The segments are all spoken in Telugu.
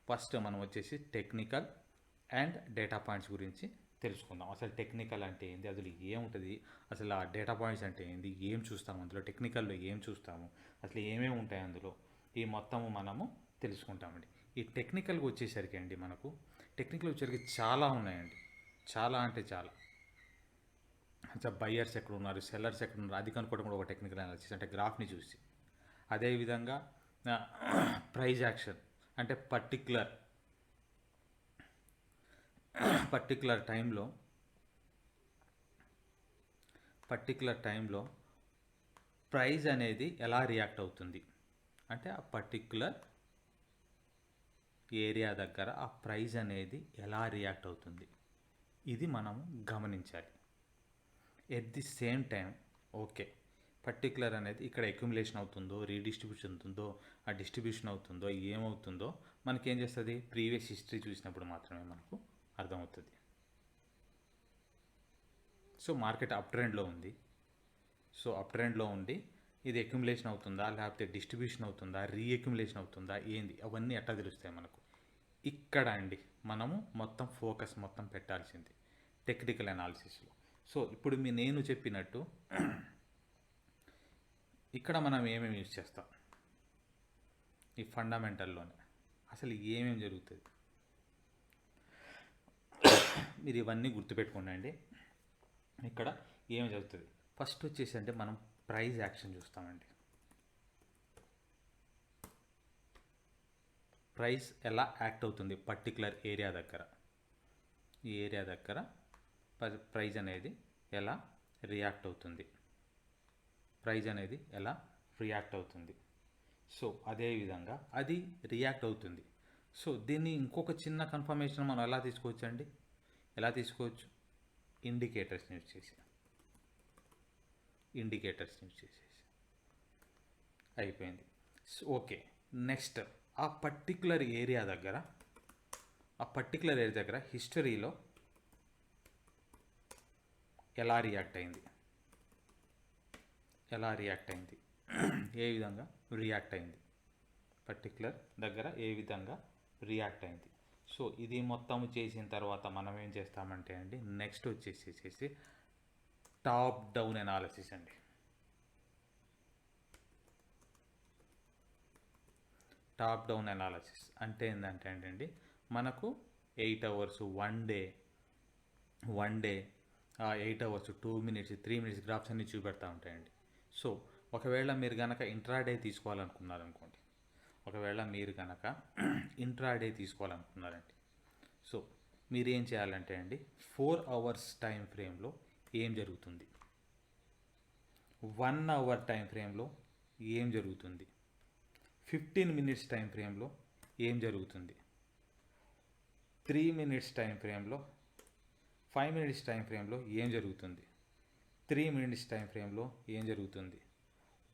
ఫస్ట్ మనం వచ్చేసి టెక్నికల్ అండ్ డేటా పాయింట్స్ గురించి తెలుసుకుందాం. అసలు టెక్నికల్ అంటే ఏంది, అందులో ఏముంటుంది, అసలు ఆ డేటా పాయింట్స్ అంటే ఏంది, ఏం చూస్తాము అందులో, టెక్నికల్లో ఏం చూస్తాము, అసలు ఏమేమి ఉంటాయి అందులో, ఈ మొత్తము మనము తెలుసుకుంటామండి. ఈ టెక్నికల్గా వచ్చేసరికి అండి మనకు టెక్నికల్ వచ్చేసరికి చాలా ఉన్నాయండి. చాలా అంటే చాలా. అచ్చా బయ్యర్స్ ఎక్కడ ఉన్నారు, సెల్లర్స్ ఎక్కడ ఉన్నారు, అది కనుక్కోవడం కూడా ఒక టెక్నికల్ అనాలిసిస్, అంటే గ్రాఫ్ని చూసి. అదేవిధంగా ప్రైజ్ యాక్షన్ అంటే పర్టిక్యులర్ టైంలో ప్రైజ్ అనేది ఎలా రియాక్ట్ అవుతుంది, అంటే ఆ పర్టిక్యులర్ ఏరియా దగ్గర ఆ ప్రైజ్ అనేది ఎలా రియాక్ట్ అవుతుంది, ఇది మనం గమనించాలి. At the same time okay particular అనేది ఇక్కడ అక్యుములేషన్ అవుతుందో, రీడిస్ట్రిబ్యూషన్ అవుతుందో, ఆ డిస్ట్రిబ్యూషన్ అవుతుందో, ఏమవుతుందో మనకేం చేస్తుంది, ప్రీవియస్ హిస్టరీ చూసినప్పుడు మాత్రమే మనకు అర్థమవుతుంది. సో మార్కెట్ అప్ ట్రెండ్లో ఉంది. సో అప్ ట్రెండ్లో ఉండి ఇది అక్యుములేషన్ అవుతుందా, లేకపోతే డిస్ట్రిబ్యూషన్ అవుతుందా, రీఅక్యుములేషన్ అవుతుందా, ఏంది, అవన్నీ ఎట్లా తెలుస్తాయి మనకు. ఇక్కడ అండి మనము ఫోకస్ పెట్టాల్సింది టెక్నికల్ అనాలిసిస్లో. సో ఇప్పుడు నేను చెప్పినట్టు ఇక్కడ మనం ఏమేమి యూజ్ చేస్తాం, ఈ ఫండమెంటల్లోనే అసలు ఏమేమి జరుగుతుంది, మీరు ఇవన్నీ గుర్తుపెట్టుకోండి. ఇక్కడ ఏమి జరుగుతుంది, ఫస్ట్ వచ్చేసి అంటే మనం ప్రైస్ యాక్షన్ చూస్తామండి. ప్రైస్ ఎలా యాక్ట్ అవుతుంది పర్టికులర్ ఏరియా దగ్గర, ఈ ఏరియా దగ్గర ప్రైజ్ అనేది ఎలా రియాక్ట్ అవుతుంది. సో అదేవిధంగా అది రియాక్ట్ అవుతుంది. సో దీన్ని ఇంకొక చిన్న కన్ఫర్మేషన్ మనం ఎలా తీసుకోవచ్చు, ఇండికేటర్స్ని యూజ్ చేసేసి అయిపోయింది. ఓకే, నెక్స్ట్ ఆ పర్టిక్యులర్ ఏరియా దగ్గర హిస్టరీలో ఎలా రియాక్ట్ అయింది, ఏ విధంగా రియాక్ట్ అయింది, పర్టిక్యులర్ దగ్గర ఏ విధంగా రియాక్ట్ అయింది. సో ఇది మొత్తం చేసిన తర్వాత మనం ఏం చేస్తామంటే అండి, నెక్స్ట్ వచ్చేసేసి టాప్ డౌన్ అనాలిసిస్ అండి. టాప్ డౌన్ అనాలిసిస్ అంటే ఏంటంటే అండి, మనకు 8 hours one day 8 hours 2 minutes 3 minutes graphs అన్నీ చూపెడతా ఉంటాయండి. సో ఒకవేళ మీరు కనుక ఇంట్రాడే తీసుకోవాలనుకున్నారండి, సో మీరు ఏం చేయాలంటే అండి, 4 అవర్స్ టైం ఫ్రేమ్లో ఏం జరుగుతుంది, 1 అవర్ టైం ఫ్రేమ్లో ఏం జరుగుతుంది, 15 మినిట్స్ టైం ఫ్రేమ్లో ఏం జరుగుతుంది, 3 మినిట్స్ టైం ఫ్రేమ్లో, 5 మినిట్స్ టైం ఫ్రేమ్లో ఏం జరుగుతుంది, 3 మినిట్స్ టైం ఫ్రేమ్లో ఏం జరుగుతుంది,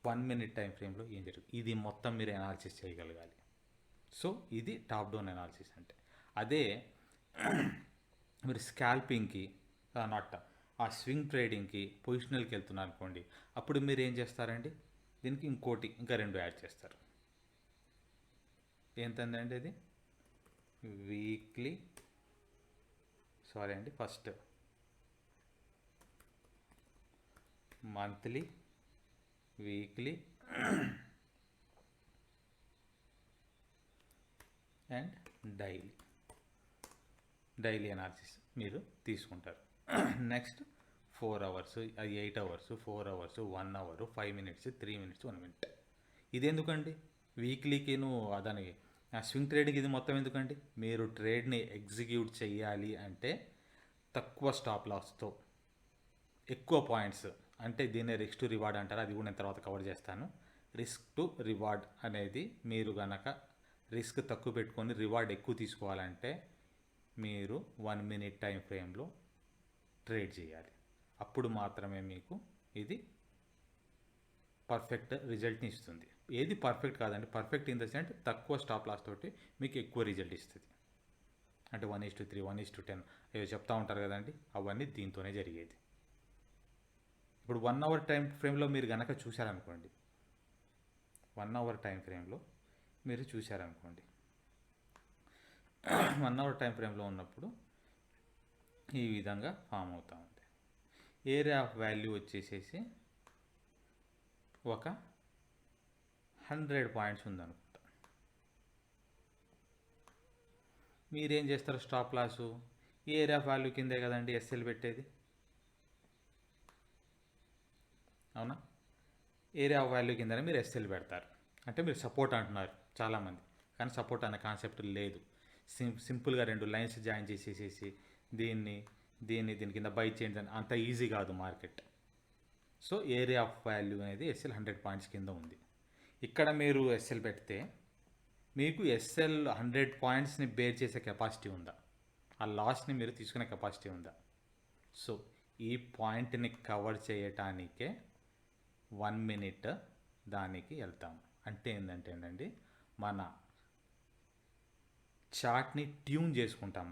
1 మినిట్ టైం ఫ్రేమ్లో ఏం జరుగుతుంది, ఇది మొత్తం మీరు అనాలిసిస్ చేయగలగాలి. సో ఇది టాప్ డౌన్ అనాలిసిస్ అంటే. అదే మీరు స్కాల్పింగ్కి ఆ స్వింగ్ ట్రేడింగ్కి పొజిషనల్కి వెళ్తున్నారు అనుకోండి, అప్పుడు మీరు ఏం చేస్తారండి, దీనికి ఇంకా 2 యాడ్ చేస్తారు. ఏంటంటే ఇది first monthly, weekly and daily analysis మీరు తీసుకుంటారు. Next 4 hours, 8 hours, 4 hours, 1 hour, 5 minutes, 3 minutes, 1 minute. ఇది ఎందుకండి, వీక్లీకిను దానికి స్వింగ్ ట్రేడింగ్ ఇది మొత్తం ఎందుకండి, మీరు ట్రేడ్ని ఎగ్జిక్యూట్ చేయాలి అంటే తక్కువ స్టాప్ లాస్తో ఎక్కువ పాయింట్స్, అంటే దీన్ని రిస్క్ టు రివార్డ్ అంటారు, అది కూడా నేను తర్వాత కవర్ చేస్తాను. రిస్క్ టు రివార్డ్ అనేది మీరు కనుక రిస్క్ తక్కువ పెట్టుకొని రివార్డ్ ఎక్కువ తీసుకోవాలంటే మీరు 1 మినిట్ టైం ఫ్రేమ్లో ట్రేడ్ చేయాలి. అప్పుడు మాత్రమే మీకు ఇది పర్ఫెక్ట్ రిజల్ట్ని ఇస్తుంది. ఏది పర్ఫెక్ట్ కాదండి, పర్ఫెక్ట్ ఇన్ ద సెన్స్ తక్కువ స్టాప్ లాస్ తోటి మీకు ఎక్కువ రిజల్ట్ ఇస్తుంది. అంటే 1:3, 1:10 ఏదో చెప్తూ ఉంటారు కదండి, అవన్నీ దీంతోనే జరిగేది. ఇప్పుడు 1 అవర్ టైం ఫ్రేమ్లో మీరు కనుక చూశారనుకోండి, 1 అవర్ టైం ఫ్రేమ్లో మీరు చూశారనుకోండి, 1 అవర్ టైం ఫ్రేమ్లో ఉన్నప్పుడు ఈ విధంగా ఫామ్ అవుతూ ఉంది. ఏరియా ఆఫ్ వాల్యూ వచ్చేసేసి ఒక 100 పాయింట్స్ ఉందనుకుంటా. మీరేం చేస్తారు, stop loss area of value కిందే కదండి ఎస్ఎల్ పెట్టేది, అవునా? ఏరియా ఆఫ్ వాల్యూ కిందనే మీరు ఎస్ఎల్ పెడతారు. అంటే మీరు సపోర్ట్ అంటున్నారు చాలామంది, కానీ సపోర్ట్ అనే కాన్సెప్ట్ లేదు. సింపుల్గా 2 లైన్స్ జాయిన్ చేసేసేసి దీన్ని దీని కింద బై చేయండి అని అంత ఈజీ కాదు market. So area of value అనేది ఎస్ఎల్ 100 పాయింట్స్ కింద ఉంది. ఇక్కడ మీరు ఎస్ఎల్ పెడితే మీకు ఎస్ఎల్ 100 పాయింట్స్ని బేర్ చేసే కెపాసిటీ ఉందా, ఆ లాస్ని మీరు తీసుకునే కెపాసిటీ ఉందా? సో ఈ పాయింట్ని కవర్ చేయటానికే 1 మినిట్ దానికి వెళ్తాం. అంటే ఏంటంటే మన చార్ట్ని ట్యూన్ చేసుకుంటాం.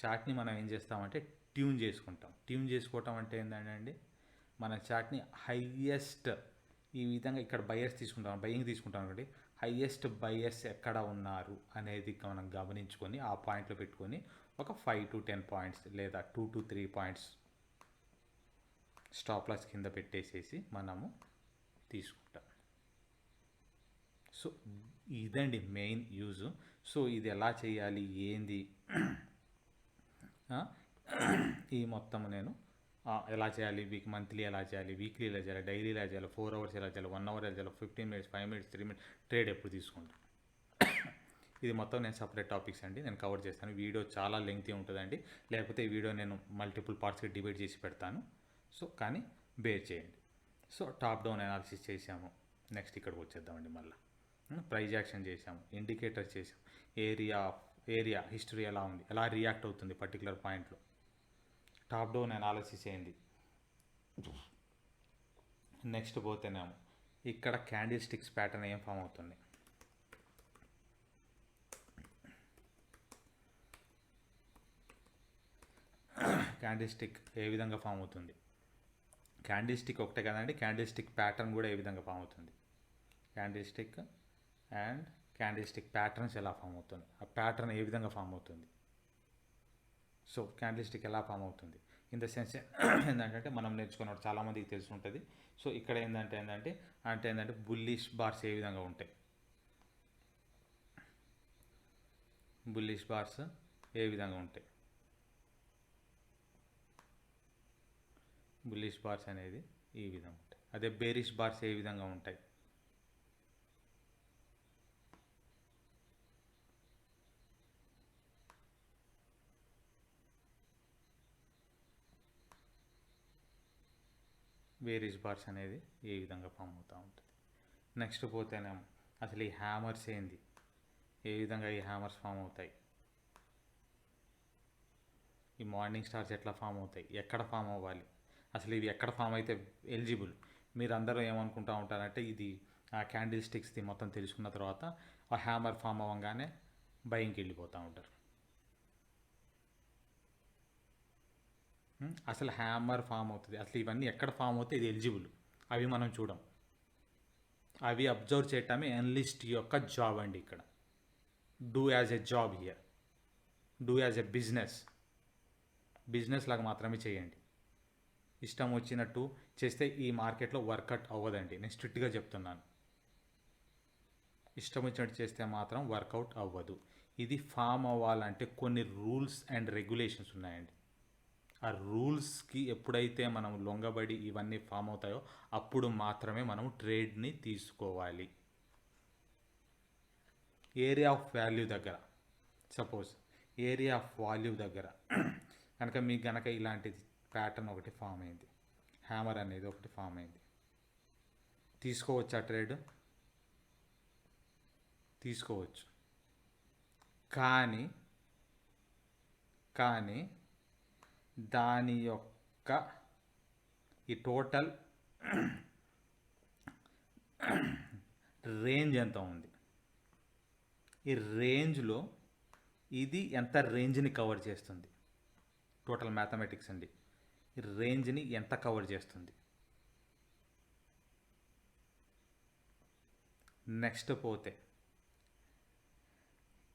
చార్ట్ని మనం ఏం చేస్తామంటే ట్యూన్ చేసుకోవటం అంటే ఏంటంటే మన చార్ట్ని హైయెస్ట్ ఈ విధంగా ఇక్కడ బయర్స్ బయింగ్ తీసుకుంటాం అనుకోండి, హైయెస్ట్ బయర్స్ ఎక్కడ ఉన్నారు అనేది మనం గమనించుకొని ఆ పాయింట్లో పెట్టుకొని ఒక 5 to 10 పాయింట్స్ లేదా 2 to 3 పాయింట్స్ స్టాప్ లాస్ కింద పెట్టేసేసి మనము తీసుకుంటాం. సో ఇదండి మెయిన్ యూజ్. సో ఇది ఎలా చేయాలి ఏంది ఈ మొత్తం నేను ఎలా చేయాలి, మంత్లీ ఎలా చేయాలి, వీక్లీ ఎలా చేయాలి, డైలీ ఎలా చేయాలి, 4 అవర్స్ ఎలా చేయాలి, 1 అవర్ ఎలా చేయాలి, 15 మినిట్స్, 5 మినిట్స్, 3 మినిట్స్ ట్రేడ్ ఎప్పుడు తీసుకుంటాను, ఇది మొత్తం నేను సపరేట్ టాపిక్స్ అండి నేను కవర్ చేస్తాను. వీడియో చాలా లెంగ్తీ ఉంటుందండి, లేకపోతే ఈ వీడియో నేను మల్టిపుల్ పార్ట్స్కి డివైడ్ చేసి పెడతాను. సో కానీ బేర్ చేయండి. సో టాప్ డౌన్ అనాలిసిస్ చేసాము. నెక్స్ట్ ఇక్కడికి వచ్చేద్దామండి. మళ్ళీ ప్రైజ్ యాక్షన్ చేసాము, ఇండికేటర్ చేసాము, ఏరియా హిస్టరీ ఎలా ఉంది, ఎలా రియాక్ట్ అవుతుంది పర్టికులర్ పాయింట్లో, టాప్ డౌన్ అనాలిసిస్ ఏంది. నెక్స్ట్ పోతేనేమో ఇక్కడ క్యాండిల్ స్టిక్స్ ప్యాటర్న్ ఏం ఫామ్ అవుతుంది, క్యాండిల్ స్టిక్ ఏ విధంగా ఫామ్ అవుతుంది, క్యాండిల్ స్టిక్ ఒకటే కదండి, క్యాండిల్ స్టిక్ ప్యాటర్న్ కూడా ఏ విధంగా ఫామ్ అవుతుంది, candle stick and candle stick patterns ఎలా ఫామ్ అవుతుంది, ఆ ప్యాటర్న్ ఏ విధంగా ఫామ్ అవుతుంది. సో క్యాండిల్ స్టిక్ ఎలా ఫామ్ అవుతుంది ఇన్ ద సెన్స్ ఏంటంటే మనం నేర్చుకున్నప్పుడు చాలామందికి తెలిసి ఉంటుంది. సో ఇక్కడ ఏంటంటే బుల్లిష్ బార్స్ ఏ విధంగా ఉంటాయి, బుల్లిష్ బార్స్ ఏ విధంగా ఉంటాయి, బుల్లిష్ బార్స్ అనేది ఈ విధంగా ఉంటాయి. అదే బేరిష్ బార్స్ ఏ విధంగా ఉంటాయి, బేరిష్ బార్స్ అనేది ఏ విధంగా ఫామ్ అవుతూ ఉంటుంది. నెక్స్ట్ పోతేనేమో అసలు ఈ హ్యామర్స్ ఏంది, ఏ విధంగా ఈ హ్యామర్స్ ఫామ్ అవుతాయి, ఈ మార్నింగ్ స్టార్స్ ఎట్లా ఫామ్ అవుతాయి, ఎక్కడ ఫామ్ అవ్వాలి, అసలు ఇవి ఎక్కడ ఫామ్ అయితే ఎలిజిబుల్. మీరు అందరూ ఏమనుకుంటూ ఉంటారంటే ఇది ఆ క్యాండిల్ స్టిక్స్ది మొత్తం తెలుసుకున్న తర్వాత ఆ హ్యామర్ ఫామ్ అవ్వగానే బయింగ్కి వెళ్ళిపోతూ ఉంటారు. అసలు హ్యామర్ ఫామ్ అవుతుంది, అసలు ఇవన్నీ ఎక్కడ ఫామ్ అవుతాయి, ఇది ఎలిజిబుల్, అవి మనం చూడం. అవి అబ్జర్వ్ చేయటమే అనలిస్ట్ యొక్క జాబ్ అండి. ఇక్కడ do as a job here, do as a business లాగా మాత్రమే చేయండి. ఇష్టం వచ్చినట్టు చేస్తే ఈ మార్కెట్లో వర్కౌట్ అవ్వదండి, నేను స్ట్రిక్ట్గా చెప్తున్నాను. ఇష్టం వచ్చినట్టు చేస్తే మాత్రం వర్కౌట్ అవ్వదు. ఇది ఫామ్ అవ్వాలంటే కొన్ని రూల్స్ అండ్ రెగ్యులేషన్స్ ఉన్నాయండి. ఆ రూల్స్కి ఎప్పుడైతే మనం లొంగబడి ఇవన్నీ ఫామ్ అవుతాయో అప్పుడు మాత్రమే మనం ట్రేడ్ని తీసుకోవాలి. ఏరియా ఆఫ్ వాల్యూ దగ్గర, సపోజ్ ఏరియా ఆఫ్ వాల్యూ దగ్గర కనుక మీకు కనుక ఇలాంటిది ప్యాటర్న్ ఒకటి ఫామ్ అయింది, హ్యామర్ అనేది ఒకటి ఫామ్ అయింది, తీసుకోవచ్చు ఆ ట్రేడ్, తీసుకోవచ్చు. కానీ దాని యొక్క ఈ టోటల్ రేంజ్ ఎంత ఉంది, ఈ రేంజ్లో ఇది ఎంత రేంజ్ని కవర్ చేస్తుంది, టోటల్ మ్యాథమెటిక్స్ అండి, ఈ రేంజ్ని ఎంత కవర్ చేస్తుంది. నెక్స్ట్ పోతే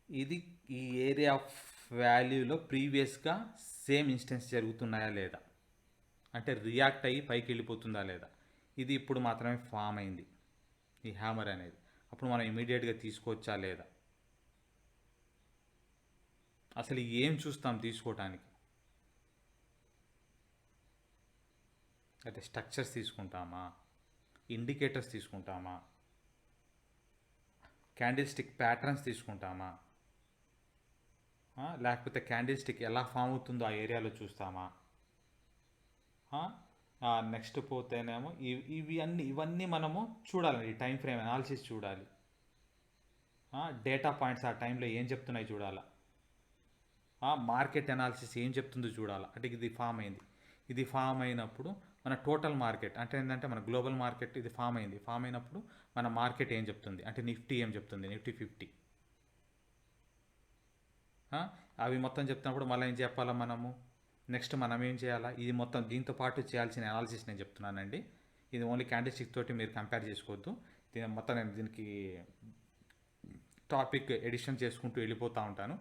ఇది ఈ ఏరియా ఆఫ్ వాల్యూలో ప్రీవియస్గా సేమ్ ఇన్స్టెన్స్ జరుగుతున్నాయా లేదా, అంటే రియాక్ట్ అయ్యి పైకి వెళ్ళిపోతుందా లేదా. ఇది ఇప్పుడు మాత్రమే ఫామ్ అయింది ఈ హ్యామర్ అనేది. అప్పుడు మనం ఇమీడియట్గా తీసుకోవచ్చా లేదా, అసలు ఏం చూస్తాం తీసుకోవటానికి. అయితే స్ట్రక్చర్స్ తీసుకుంటామా, ఇండికేటర్స్ తీసుకుంటామా, క్యాండిల్ స్టిక్ ప్యాటర్న్స్ తీసుకుంటామా, లేకపోతే క్యాండిల్ స్టిక్ ఎలా ఫామ్ అవుతుందో ఆ ఏరియాలో చూస్తామా. నెక్స్ట్ పోతేనేమో ఇవన్నీ మనము చూడాలండి. టైం ఫ్రేమ్ అనాలిసిస్ చూడాలి, డేటా పాయింట్స్ ఆ టైంలో ఏం చెప్తున్నాయి చూడాలా, మార్కెట్ అనాలిసిస్ ఏం చెప్తుందో చూడాలా. అంటే ఇది ఫామ్ అయింది, ఇది ఫామ్ అయినప్పుడు మన టోటల్ మార్కెట్ అంటే ఏంటంటే మన గ్లోబల్ మార్కెట్ ఇది ఫామ్ అయింది. ఫామ్ అయినప్పుడు మన మార్కెట్ ఏం చెప్తుంది అంటే నిఫ్టీ ఏం చెప్తుంది, నిఫ్టీ 50. అవి మొత్తం చెప్తున్నప్పుడు మళ్ళీ ఏం చెప్పాలా మనము, నెక్స్ట్ మనం ఏం చేయాలా, ఇది మొత్తం దీంతో పాటు చేయాల్సిన అనాలిసిస్ నేను చెప్తున్నానండి. ఇది ఓన్లీ క్యాండిల్ స్టిక్ తోటి మీరు కంపేర్ చేసుకోవద్దు. దీని మొత్తం నేను దీనికి టాపిక్ ఎడిషన్ చేసుకుంటూ వెళ్ళిపోతూ ఉంటాను,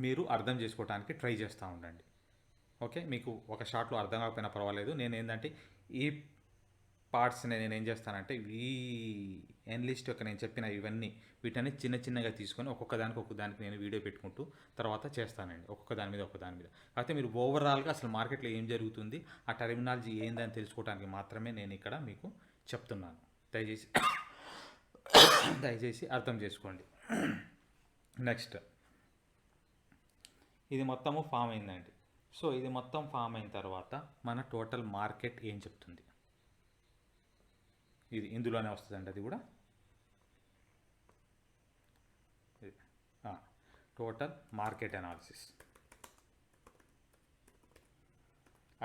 మీరు అర్థం చేసుకోవడానికి ట్రై చేస్తూ ఉండండి. ఓకే, మీకు ఒక షాట్లో అర్థం కాకపోయినా పర్వాలేదు. నేను ఏంటంటే ఈ పార్ట్స్ని నేను ఏం చేస్తానంటే ఈ ఎన్లిస్ట్ యొక్క నేను చెప్పిన ఇవన్నీ వీటన్ని చిన్న చిన్నగా తీసుకొని ఒక్కొక్క దానికి నేను వీడియో పెట్టుకుంటూ తర్వాత చేస్తానండి, ఒక్కొక్క దాని మీద అయితే మీరు ఓవరాల్గా అసలు మార్కెట్లో ఏం జరుగుతుంది, ఆ టర్మినాలజీ ఏందని తెలుసుకోవడానికి మాత్రమే నేను ఇక్కడ మీకు చెప్తున్నాను. దయచేసి అర్థం చేసుకోండి. నెక్స్ట్ ఇది మొత్తము ఫామ్ అయిందండి. సో ఇది మొత్తం ఫామ్ అయిన తర్వాత మన టోటల్ మార్కెట్ ఏం చెప్తుంది, ఇది ఇందులోనే వస్తుందండి. అది కూడా టోటల్ మార్కెట్ అనాలిసిస్.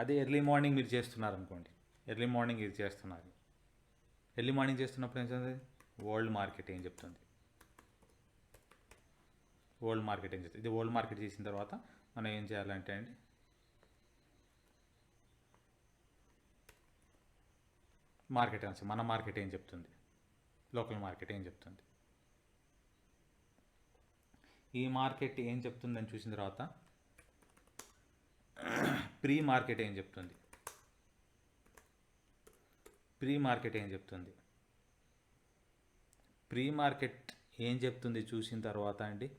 అదే ఎర్లీ మార్నింగ్ మీరు చేస్తున్నారు అనుకోండి, ఎర్లీ మార్నింగ్ ఇది చేస్తున్నారు, ఎర్లీ మార్నింగ్ చేస్తున్నప్పుడు ఏం చెప్తుంది, వరల్డ్ మార్కెట్ ఏం చెప్తుంది, వరల్డ్ మార్కెట్ ఏం చెప్తుంది. ఇది వరల్డ్ మార్కెట్ చేసిన తర్వాత మనం ఏం చేయాలంటే అండి, మార్కెట్ అనాలిసిస్, మన మార్కెట్ ఏం చెప్తుంది, లోకల్ మార్కెట్ ఏం చెప్తుంది, ఈ మార్కెట్ ఏం చెప్తుందని చూసిన తర్వాత ప్రీ మార్కెట్ ఏం చెప్తుంది, ప్రీ మార్కెట్ ఏం చెప్తుంది, ప్రీ మార్కెట్ ఏం చెప్తుంది చూసిన తర్వాత అండి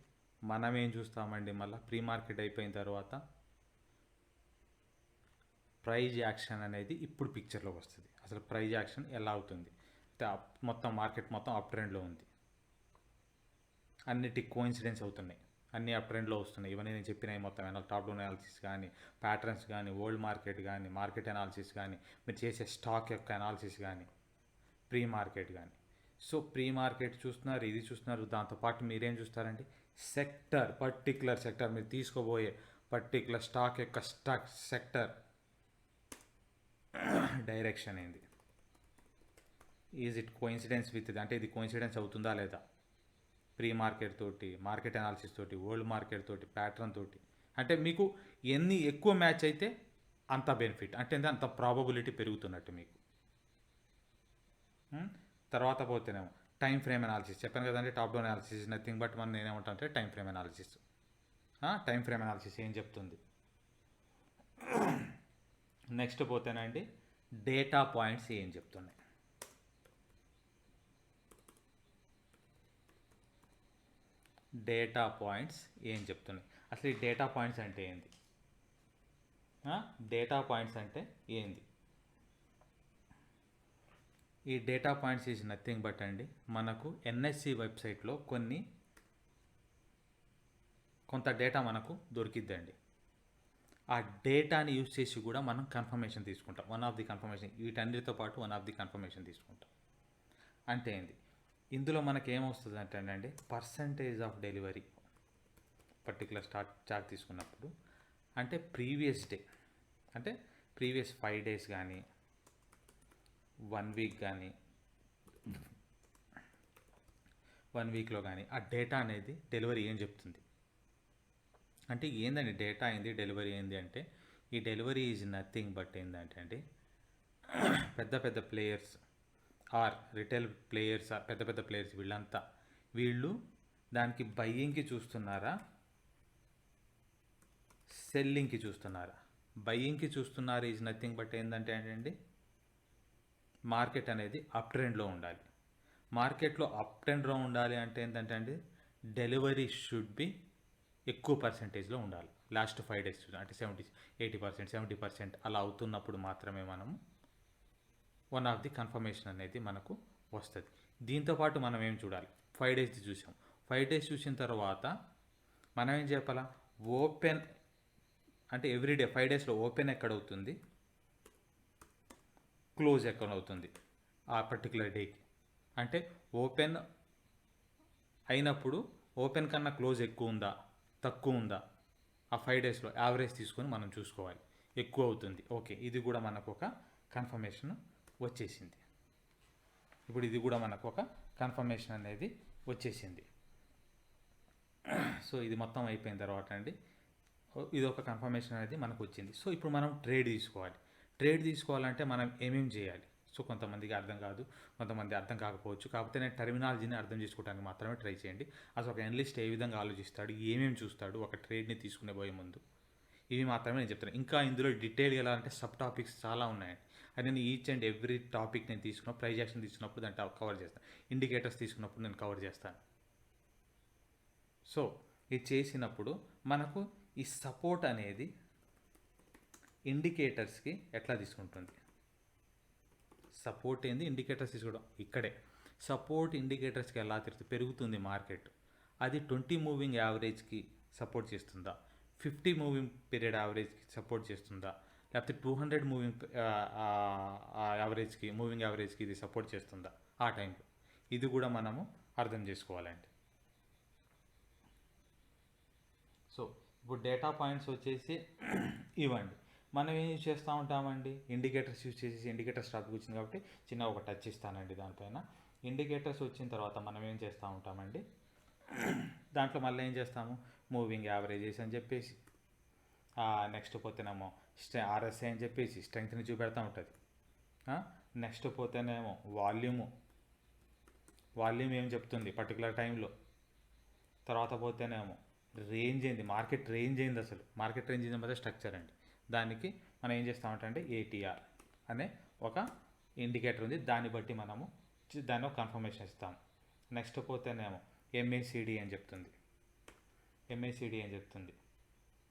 మనం ఏం చూస్తామండి, మళ్ళీ ప్రీ మార్కెట్ అయిపోయిన తర్వాత ప్రైజ్ యాక్షన్ అనేది ఇప్పుడు పిక్చర్లోకి వస్తుంది. అసలు ప్రైజ్ యాక్షన్ ఎలా అవుతుంది, మొత్తం మార్కెట్ మొత్తం అప్ ట్రెండ్లో ఉంది, అన్నిటి కోఇన్సిడెన్స్ అవుతున్నాయి, అన్ని అప్ ట్రెండ్లో వస్తున్నాయి. ఇవన్నీ నేను చెప్పినవి మొత్తం టాప్ డౌన్ అనాలిసిస్ కానీ, ప్యాటర్న్స్ కానీ, వరల్డ్ మార్కెట్ కానీ, మార్కెట్ అనాలిసిస్ కానీ, మీరు చేసే స్టాక్ యొక్క అనాలిసిస్ కానీ, ప్రీ మార్కెట్ కానీ. సో ప్రీ మార్కెట్ చూస్తున్నారు, ఇది చూస్తున్నారు, దాంతోపాటు మీరేం చూస్తారండి, సెక్టర్, పర్టికులర్ సెక్టర్, మీరు తీసుకోబోయే పర్టికులర్ స్టాక్ యొక్క సెక్టర్ డైరెక్షన్ ఏంది, ఈజ్ ఇట్ కోఇన్సిడెన్స్ విత్ ఇది, అంటే ఇది కోఇన్సిడెన్స్ అవుతుందా లేదా ప్రీ మార్కెట్ తోటి, మార్కెట్ అనాలిసిస్ తోటి, వరల్డ్ మార్కెట్ తోటి, ప్యాటర్న్ తోటి. అంటే మీకు ఎన్ని ఎక్కువ మ్యాచ్ అయితే అంత బెనిఫిట్, అంటే అంత ప్రాబబిలిటీ పెరుగుతున్నట్టు మీకు. తర్వాత పోతేనేమో టైం ఫ్రేమ్ అనాలిసిస్ చెప్పాను కదండి, top down analysis nothing but మనం నేనేమంటా అంటే time frame analysis. Time frame analysis ఏం చెప్తుంది. నెక్స్ట్ పోతేనండి డేటా పాయింట్స్ ఏం చెప్తున్నాయి, డేటా పాయింట్స్ ఏం చెప్తున్నాయి. అసలు ఈ డేటా పాయింట్స్ అంటే ఏంది, డేటా పాయింట్స్ అంటే ఏంది. ఈ data points is nothing but అండి మనకు ఎన్ఎస్సి వెబ్సైట్లో కొంత డేటా మనకు దొరికిద్దండి. ఆ డేటాని యూజ్ చేసి కూడా మనం కన్ఫర్మేషన్ తీసుకుంటాం, వన్ ఆఫ్ ది కన్ఫర్మేషన్, వీటన్నిటితో పాటు వన్ ఆఫ్ ది కన్ఫర్మేషన్ తీసుకుంటాం. అంటే ఏంది, ఇందులో మనకి ఏమొస్తుంది అంటే అండి percentage of delivery particular chart తీసుకున్నప్పుడు, అంటే ప్రీవియస్ డే, అంటే ప్రీవియస్ 5 days కానీ 1 week కానీ 1 weekలో కానీ ఆ డేటా అనేది డెలివరీ ఏం చెప్తుంది. అంటే ఏందండి డేటా ఏంది, డెలివరీ ఏంది అంటే, ఈ డెలివరీ ఈజ్ నథింగ్ బట్ ఏంటంటే అండి పెద్ద పెద్ద ప్లేయర్స్ ఆర్ రిటైల్ ప్లేయర్స్, పెద్ద పెద్ద ప్లేయర్స్ వీళ్ళు దానికి బయ్యింగ్కి చూస్తున్నారా, సెల్లింగ్కి చూస్తున్నారా? బయ్యింగ్కి చూస్తున్నారు ఈజ్ నథింగ్ బట్ ఏంటంటే అండి, మార్కెట్ అనేది అప్ ట్రెండ్లో ఉండాలి. మార్కెట్లో అప్ ట్రెండ్లో ఉండాలి అంటే ఏంటంటే అండి, డెలివరీ షుడ్ బి ఎక్కువ పర్సెంటేజ్లో ఉండాలి. లాస్ట్ 5 days అంటే 80%, 70% అలా అవుతున్నప్పుడు మాత్రమే మనము వన్ ఆఫ్ ది కన్ఫర్మేషన్ అనేది మనకు వస్తుంది. దీంతోపాటు మనం ఏం చూడాలి, 5 days చూసాం. 5 days చూసిన తర్వాత మనం ఏం చెప్పాలా, ఓపెన్ అంటే ఎవ్రీడే 5 daysలో ఓపెన్ ఎక్కడ అవుతుంది, క్లోజ్ ఎక్కడ అవుతుంది ఆ పర్టికులర్ డేకి. అంటే ఓపెన్ అయినప్పుడు ఓపెన్ కన్నా క్లోజ్ ఎక్కువ ఉందా తక్కువ ఉందా ఆ 5 daysలో యావరేజ్ తీసుకొని మనం చూసుకోవాలి. ఎక్కువ అవుతుంది, ఓకే, ఇది కూడా మనకు ఒక కన్ఫర్మేషన్ వచ్చేసింది. ఇప్పుడు ఇది కూడా మనకు ఒక కన్ఫర్మేషన్ అనేది వచ్చేసింది. సో ఇది మొత్తం అయిపోయిన తర్వాత అండి, ఇది ఒక కన్ఫర్మేషన్ అనేది మనకు వచ్చింది. సో ఇప్పుడు మనం ట్రేడ్ తీసుకోవాలి. ట్రేడ్ తీసుకోవాలంటే మనం ఏమేమి చేయాలి? సో కొంతమందికి అర్థం కాదు, కొంతమంది అర్థం కాకపోవచ్చు. కాకపోతే నేను టర్మినాలజీని అర్థం చేసుకోవడానికి మాత్రమే ట్రై చేయండి. అసలు ఒక ఎనలిస్ట్ ఏ విధంగా ఆలోచిస్తాడు, ఏమేమి చూస్తాడు ఒక ట్రేడ్ని తీసుకునే పోయే ముందు, ఇవి మాత్రమే నేను చెప్తాను. ఇంకా ఇందులో డీటెయిల్ ఎలా అంటే సబ్ టాపిక్స్ చాలా ఉన్నాయండి. అది నేను ఈచ్ అండ్ ఎవ్రీ టాపిక్ నేను తీసుకున్న ప్రైజ్ యాక్షన్ తీసుకున్నప్పుడు దాంట్లో కవర్ చేస్తాను. ఇండికేటర్స్ తీసుకున్నప్పుడు నేను కవర్ చేస్తాను. సో ఇది చేసినప్పుడు మనకు ఈ సపోర్ట్ అనేది ఇండికేటర్స్కి ఎట్లా తీసుకుంటుంది, సపోర్ట్ ఏంది, ఇండికేటర్స్ తీసుకోవడం ఇక్కడే. సపోర్ట్ ఇండికేటర్స్కి ఎలా పెరుగుతుంది మార్కెట్, అది 20 మూవింగ్ యావరేజ్కి సపోర్ట్ చేస్తుందా, 50 మూవింగ్ పీరియడ్ యావరేజ్కి సపోర్ట్ చేస్తుందా, లేకపోతే 200 మూవింగ్ యావరేజ్కి మూవింగ్ యావరేజ్కి ఇది సపోర్ట్ చేస్తుందా ఆ టైంలో. ఇది కూడా మనము అర్థం చేసుకోవాలండి. సో ఇప్పుడు డేటా పాయింట్స్ వచ్చేసి ఇవ్వండి. మనం ఏం యూజ్ చేస్తూ ఉంటామండి, ఇండికేటర్స్ యూజ్ చేసేసి, ఇండికేటర్స్ టాపిక్ వచ్చింది కాబట్టి చిన్న ఒక టచ్ ఇస్తానండి దానిపైన. ఇండికేటర్స్ వచ్చిన తర్వాత మనం ఏం చేస్తూ ఉంటామండి, దాంట్లో మళ్ళీ ఏం చేస్తాము, మూవింగ్ యావరేజెస్ అని చెప్పేసి, నెక్స్ట్ పోతేనేమో ఆర్ఎస్ఐ అని చెప్పేసి స్ట్రెంగ్త్ని చూపెడతా ఉంటుంది. నెక్స్ట్ పోతేనేమో వాల్యూమ్ ఏం చెప్తుంది పర్టికులర్ టైంలో. తర్వాత పోతేనేమో రేంజ్ ఏంది, మార్కెట్ రేంజ్ ఏంది, అసలు మార్కెట్ రేంజ్ ఏంది మీద స్ట్రక్చర్ అండి. దానికి మనం ఏం చేస్తామంటే ఏటీఆర్ అనే ఒక ఇండికేటర్ ఉంది, దాన్ని బట్టి మనము దాన్ని ఒక కన్ఫర్మేషన్ ఇస్తాం. నెక్స్ట్ పోతేనేమో ఎంఏసిడి అని చెప్తుంది.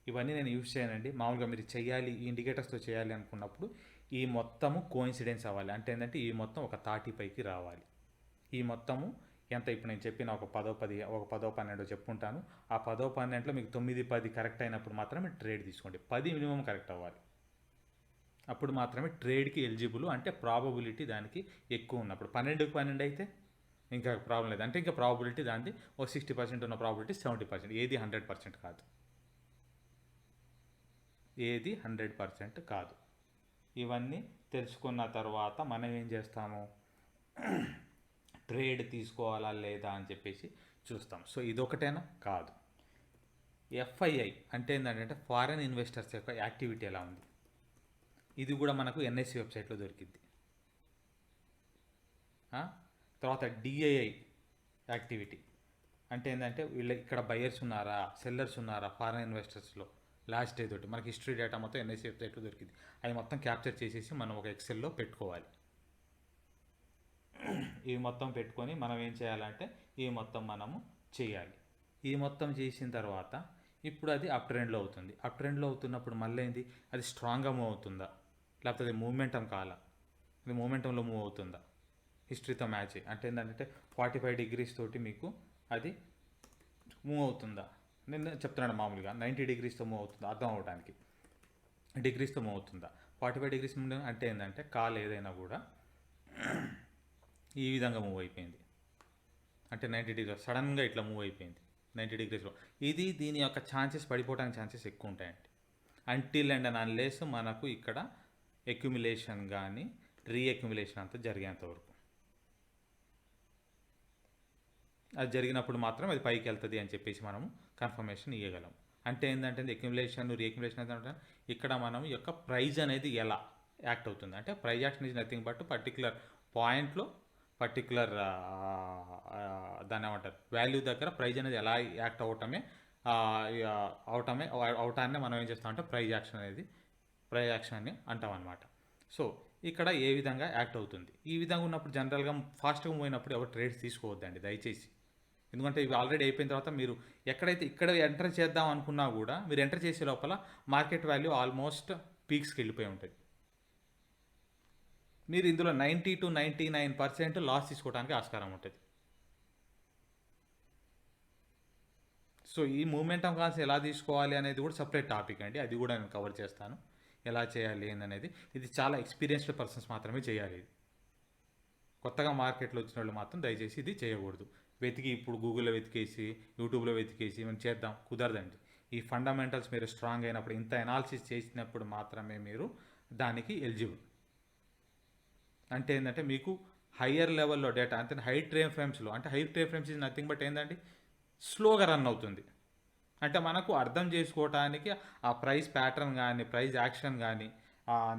ఇవన్నీ నేను యూజ్ చేయనండి. మామూలుగా మీరు చేయాలి, ఈ ఇండికేటర్స్తో చేయాలి అనుకున్నప్పుడు ఈ మొత్తము కోఇన్సిడెన్స్ అవ్వాలి. అంటే ఏంటంటే ఈ మొత్తం ఒక 30 పైకి రావాలి. ఈ మొత్తము ఎంత, ఇప్పుడు నేను చెప్పిన ఒక 10 12 చెప్పుకుంటాను. ఆ 10 12లో మీకు 9 10 కరెక్ట్ అయినప్పుడు మాత్రమే ట్రేడ్ తీసుకోండి. 10 మినిమం కరెక్ట్ అవ్వాలి, అప్పుడు మాత్రమే ట్రేడ్కి ఎలిజిబుల్. అంటే ప్రాబబిలిటీ దానికి ఎక్కువ ఉన్నప్పుడు. 12కి 12 అయితే ఇంకా ప్రాబ్లం లేదు. అంటే ఇంకా ప్రాబబిలిటీ దాన్ని ఓ 60% ఉన్న ప్రాబిలిటీ 70%. ఏది 100% కాదు, ఏది 100% కాదు. ఇవన్నీ తెలుసుకున్న తర్వాత మనం ఏం చేస్తాము, ట్రేడ్ తీసుకోవాలా లేదా అని చెప్పేసి చూస్తాం. సో ఇదొకటేనా, కాదు. ఎఫ్ఐఐ అంటే ఏంటంటే ఫారెన్ ఇన్వెస్టర్స్ యొక్క యాక్టివిటీ ఎలా ఉంది, ఇది కూడా మనకు ఎన్ఎస్సి వెబ్సైట్లో దొరికింది. తర్వాత డిఐఐ యాక్టివిటీ అంటే ఏంటంటే వీళ్ళ ఇక్కడ బయర్స్ ఉన్నారా, సెల్లర్స్ ఉన్నారా ఫారెన్ ఇన్వెస్టర్స్లో లాస్ట్ డే తోటి మనకి హిస్టరీ డేటా మొత్తం ఎన్ఎస్సి వెబ్సైట్లో దొరికింది. అది మొత్తం క్యాప్చర్ చేసేసి మనం ఒక ఎక్సెల్లో పెట్టుకోవాలి. ఇవి మొత్తం పెట్టుకొని మనం ఏం చేయాలంటే ఇవి మొత్తం మనము చేయాలి. ఈ మొత్తం చేసిన తర్వాత ఇప్పుడు అది అప్ ట్రెండ్లో అవుతుంది. అప్ ట్రెండ్లో అవుతున్నప్పుడు మళ్ళీ ఏంది, అది స్ట్రాంగ్గా మూవ్ అవుతుందా, లేకపోతే అది మూమెంటం కాలా, అది మూమెంటంలో మూవ్ అవుతుందా, హిస్టరీతో మ్యాచ్. అంటే ఏంటంటే 45 degrees తోటి మీకు అది మూవ్ అవుతుందా, నేను చెప్తున్నాను మామూలుగా 90 degreesతో మూవ్ అవుతుందా అర్థం అవడానికి, డిగ్రీస్తో మూవ్ అవుతుందా. 45 degrees అంటే ఏంటంటే కాల్ ఏదైనా కూడా ఈ విధంగా మూవ్ అయిపోయింది. అంటే 90 degrees సడన్గా ఇట్లా మూవ్ అయిపోయింది 90 degreesలో. ఇది దీని యొక్క ఛాన్సెస్ పడిపోవడానికి ఛాన్సెస్ ఎక్కువ ఉంటాయండి. అంటిల్ అండ్ అన్లెస్ మనకు ఇక్కడ అక్యుములేషన్ కానీ రీఅక్యుములేషన్ అంతా జరిగేంత వరకు, అది జరిగినప్పుడు మాత్రం అది పైకి వెళ్తుంది అని చెప్పేసి మనము కన్ఫర్మేషన్ ఇవ్వగలం. అంటే ఏంటంటే అక్యుములేషన్ రీఅక్యుములేషన్ అంటే ఇక్కడ మనం యొక్క ప్రైజ్ అనేది ఎలా యాక్ట్ అవుతుంది అంటే price action is nothing but particular పాయింట్లో పర్టికులర్ దాన్ని ఏమంటారు వాల్యూ దగ్గర ప్రైజ్ అనేది ఎలా యాక్ట్ అవటమే ఆ, ఇక అవటాన్ని మనం ఏం చేస్తామంటే ప్రైజ్ యాక్షన్ అని అంటాం అనమాట. సో ఇక్కడ ఏ విధంగా యాక్ట్ అవుతుంది, ఈ విధంగా ఉన్నప్పుడు జనరల్గా ఫాస్ట్గా పోయినప్పుడు ఎవరు ట్రేడ్స్ తీసుకోవద్దండి దయచేసి. ఎందుకంటే ఇవి ఆల్రెడీ అయిపోయిన తర్వాత మీరు ఎక్కడైతే ఇక్కడ ఎంటర్ చేద్దాం అనుకున్నా కూడా మీరు ఎంటర్ చేసే లోపల మార్కెట్ వాల్యూ ఆల్మోస్ట్ పీక్స్కి వెళ్ళిపోయి ఉంటుంది. మీరు ఇందులో 90 to 99% లాస్ తీసుకోవడానికి ఆస్కారం ఉంటుంది. సో ఈ మూమెంటం కాల్స్ ఎలా తీసుకోవాలి అనేది కూడా సపరేట్ టాపిక్ అండి, అది కూడా నేను కవర్ చేస్తాను ఎలా చేయాలి ఏందనేది. ఇది చాలా ఎక్స్పీరియన్స్డ్ పర్సన్స్ మాత్రమే చేయాలి ఇది. కొత్తగా మార్కెట్లో వచ్చిన వాళ్ళు మాత్రం దయచేసి ఇది చేయకూడదు. ఇప్పుడు గూగుల్లో వెతికేసి యూట్యూబ్లో వెతికేసి మనం చేద్దాం కుదరదండి. ఈ ఫండమెంటల్స్ మీరు స్ట్రాంగ్ అయినప్పుడు, ఇంత అనాలిసిస్ చేసినప్పుడు మాత్రమే మీరు దానికి ఎలిజిబుల్. అంటే ఏంటంటే మీకు హయ్యర్ లెవెల్లో డేటా అంటే హై ట్రేమ్ ఫ్రేమ్స్లో, అంటే హై ట్రేమ్ ఫ్రేమ్స్ ఇస్ నథింగ్ బట్ ఏంటంటే స్లోగా రన్ అవుతుంది. అంటే మనకు అర్థం చేసుకోవటానికి ఆ ప్రైస్ ప్యాటర్న్ కానీ ప్రైస్ యాక్షన్ కానీ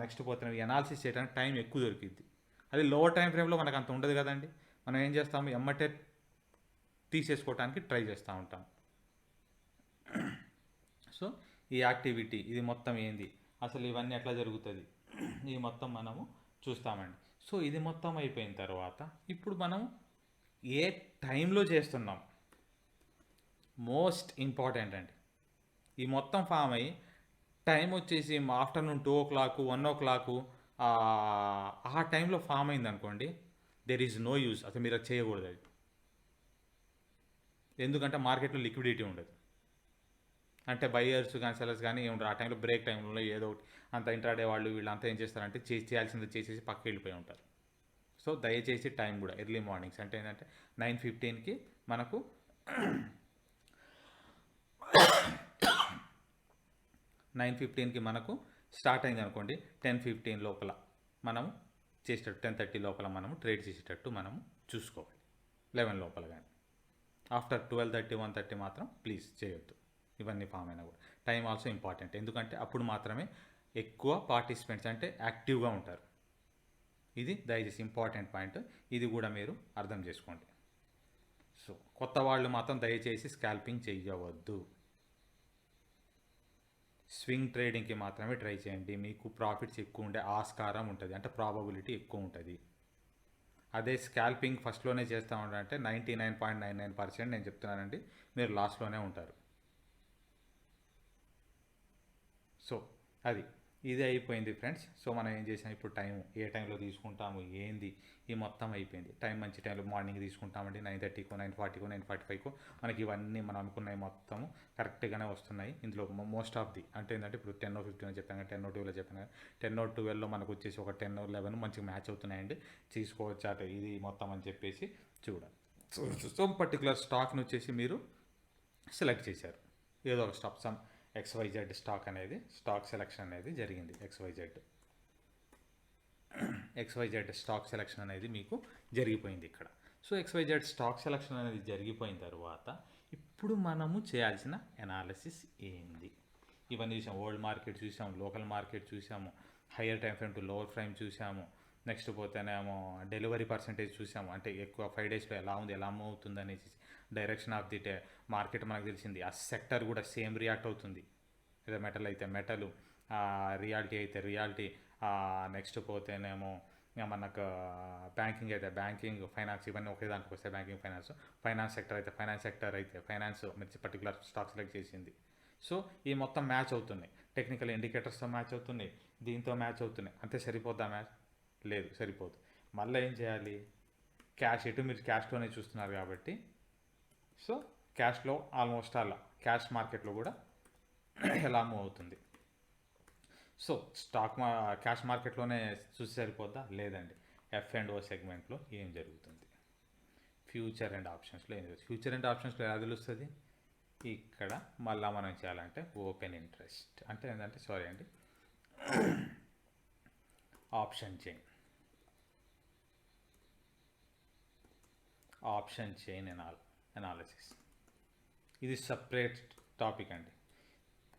నెక్స్ట్ పోతున్న ఎనాలిసిస్ చేయడానికి టైం ఎక్కువ దొరికిద్ది. అది లోవర్ టైం ఫ్రేమ్లో మనకు అంత ఉండదు కదండి. మనం ఏం చేస్తాము, ఎమ్మటే తీసేసుకోవడానికి ట్రై చేస్తూ ఉంటాం. సో ఈ యాక్టివిటీ ఇది మొత్తం ఏంది, అసలు ఇవన్నీ ఎట్లా జరుగుతుంది, ఇది మొత్తం మనము చూస్తామండి. సో ఇది మొత్తం అయిపోయిన తర్వాత ఇప్పుడు మనం ఏ టైంలో చేస్తున్నాం మోస్ట్ ఇంపార్టెంట్ అండి. ఈ మొత్తం ఫామ్ అయ్యి టైం వచ్చేసి ఆఫ్టర్నూన్ 2 o'clock 1 o'clock ఆ టైంలో ఫామ్ అయింది అనుకోండి, దెర్ ఈజ్ నో యూజ్, అసలు మీరు అది చేయకూడదు అది. ఎందుకంటే మార్కెట్లో లిక్విడిటీ ఉండదు. అంటే బయ్యర్స్ కానీ సెలర్స్ కానీ ఏముంటారు ఆ టైంలో, బ్రేక్ టైంలో ఏదో ఒకటి అంత ఇంట్రాడే వాళ్ళు వీళ్ళంతా ఏం చేస్తారంటే చేయాల్సింది చేసేసి పక్కకి వెళ్ళిపోయి ఉంటారు. సో దయచేసి టైం కూడా ఎర్లీ మార్నింగ్స్ అంటే ఏంటంటే 9:15కి మనకు 9:15కి మనకు స్టార్ట్ అయింది అనుకోండి, 10:15 లోపల మనము చేసేటట్టు, 10:30 లోపల మనము ట్రేడ్ చేసేటట్టు మనము చూసుకోవాలి. 11 లోపల కానీ ఆఫ్టర్ 12:30 1:30 మాత్రం ప్లీజ్ చేయొద్దు. ఇవన్నీ ఫామ్ అయినా కూడా టైం ఆల్సో ఇంపార్టెంట్. ఎందుకంటే అప్పుడు మాత్రమే ఎక్కువ పార్టిసిపెంట్స్ అంటే యాక్టివ్గా ఉంటారు. ఇది దయచేసి ఇంపార్టెంట్ పాయింట్, ఇది కూడా మీరు అర్థం చేసుకోండి. సో కొత్త వాళ్ళు మాత్రం దయచేసి స్కాల్పింగ్ చేయవద్దు. స్వింగ్ ట్రేడింగ్కి మాత్రమే ట్రై చేయండి. మీకు ప్రాఫిట్స్ ఎక్కువ ఉండే ఆస్కారం ఉంటుంది, అంటే ప్రాబబిలిటీ ఎక్కువ ఉంటుంది. అదే స్కాల్పింగ్ ఫస్ట్లోనే చేస్తూ ఉంటారంటే 99.99% నేను చెప్తున్నానండి, మీరు లాస్ట్లోనే ఉంటారు. సో ఇది అయిపోయింది ఫ్రెండ్స్. సో మనం ఏం చేసాం, ఇప్పుడు టైం ఏ టైంలో తీసుకుంటాము ఏంది ఈ మొత్తం అయిపోయింది. టైం మంచి టైంలో మార్నింగ్ తీసుకుంటామండి, 9:30కో 9:40కో 9:45కో మనకి ఇవన్నీ మనం అనుకున్నవి మొత్తము కరెక్ట్గానే వస్తున్నాయి. ఇందులో మోస్ట్ ఆఫ్ ది అంటే ఏంటంటే ఇప్పుడు 10:15 అని చెప్పాను, 10:12 చెప్పాను, 10:12లో మనకు వచ్చేసి ఒక 10-11 మంచిగా మ్యాచ్ అవుతున్నాయండి, తీసుకోవచ్చు అట ఇది మొత్తం అని చెప్పేసి చూడాలి. సో పర్టికులర్ స్టాక్ని వచ్చేసి మీరు సెలెక్ట్ చేశారు, ఏదో ఒక stock some XYZ stock selection అనేది జరిగింది. XYZ స్టాక్ సెలెక్షన్ అనేది మీకు జరిగిపోయింది ఇక్కడ. సో XYZ స్టాక్ సెలెక్షన్ అనేది జరిగిపోయిన తర్వాత ఇప్పుడు మనము చేయాల్సిన ఎనాలిసిస్ ఏంది, ఇవన్నీ చూసాము. వరల్డ్ మార్కెట్ చూసాము, లోకల్ మార్కెట్ చూసాము, higher time frame to lower frame చూసాము. నెక్స్ట్ పోతేనేమో డెలివరీ పర్సంటేజ్ చూసాము, అంటే ఎక్కువ 5 daysలో ఎలా ఉంది, ఎలా మూవ్ అవుతుంది అనేసి. డైరెక్షన్ ఆఫ్ ది మార్కెట్ మనకు తెలిసింది. ఆ సెక్టర్ కూడా సేమ్ రియాక్ట్ అవుతుంది. లేదా మెటల్ అయితే మెటల్, రియాలిటీ అయితే రియాలిటీ, నెక్స్ట్ పోతేనేమో మనకు బ్యాంకింగ్ అయితే బ్యాంకింగ్, ఫైనాన్స్ ఇవన్నీ ఒకే దాంట్లోకి వస్తాయి. బ్యాంకింగ్ ఫైనాన్స్ సెక్టర్ అయితే ఫైనాన్స్ మంచి పర్టికులర్ స్టాక్ సెలెక్ట్ చేసింది. సో ఈ మొత్తం మ్యాచ్ అవుతున్నాయి, టెక్నికల్ ఇండికేటర్స్తో మ్యాచ్ అవుతున్నాయి, దీంతో మ్యాచ్ అవుతున్నాయి. అంతే సరిపోద్దా మ్యాచ్? లేదు, సరిపోదు. మళ్ళీ ఏం చేయాలి, మీరు క్యాష్లోనే చూస్తున్నారు కాబట్టి, సో క్యాష్లో ఆల్మోస్ట్ అలా క్యాష్ మార్కెట్లో కూడా ఎలా మూవ్ అవుతుంది. సో క్యాష్ మార్కెట్లోనే చూసి సరిపోద్దా? లేదండి. F&O సెగ్మెంట్లో ఏం జరుగుతుంది, ఫ్యూచర్ అండ్ ఆప్షన్స్లో ఏం జరుగుతుంది. ఫ్యూచర్ అండ్ ఆప్షన్స్లో ఎలా తెలుస్తుంది, ఇక్కడ మళ్ళీ మనం చేయాలంటే ఓపెన్ ఇంట్రెస్ట్ అంటే ఏంటంటే ఆప్షన్ చైన్ ఎనాలిసిస్, ఇది సపరేట్ టాపిక్ అండి.